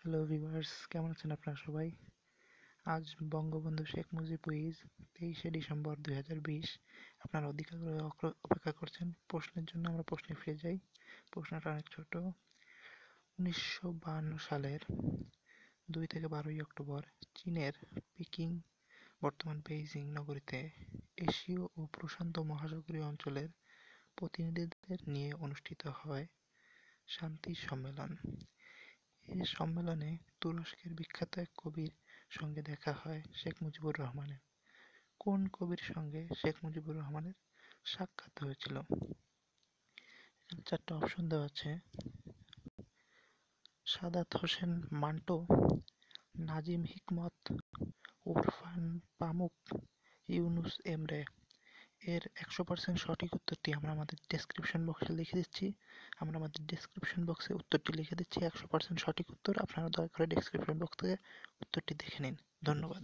Hello viewers, কেমন আছেন আপনারা সবাই? আজ বঙ্গবন্ধু শেখ মুজিব কুইজ 23শে ডিসেম্বর 2020। আপনারা অধিক আগ্রহে অপেক্ষা করছেন প্রশ্নের জন্য। আমরা প্রশ্নে ফিরে যাই। প্রশ্নটা অনেক ছোট। 1952 সালের 2 থেকে 12ই অক্টোবর চীনের পেকিং, বর্তমান বেইজিং নগরীতে এশীয় ও প্রশান্ত মহাসাগরীয় অঞ্চলের প্রতিনিধিদের নিয়ে অনুষ্ঠিত হয় শান্তি সম্মেলন। এই সম্মেলনে তুরস্কের বিখ্যাত এক কবির সঙ্গে দেখা হয় শেখ মুজিবুর রহমানের। কোন কবির সঙ্গে শেখ মুজিবুর রহমানের সাক্ষাৎ হয়েছিল? এখানে 4টা অপশন দেওয়া আছে: সাদাত হোসেন মান্টো, নাজিম হিকমত, ওরফান পামুক, ইউনুস এমরে। এর 100% সঠিক উত্তরটি আমরা আমাদের ডেসক্রিপশন বক্সে লিখে দিচ্ছি। আমরা আমাদের ডেসক্রিপশন বক্সে উত্তরটি লিখে দিচ্ছি 100% সঠিক উত্তর। আপনারা দয়া করে ডেসক্রিপশন বক্স থেকে উত্তরটি দেখে নিন। ধন্যবাদ।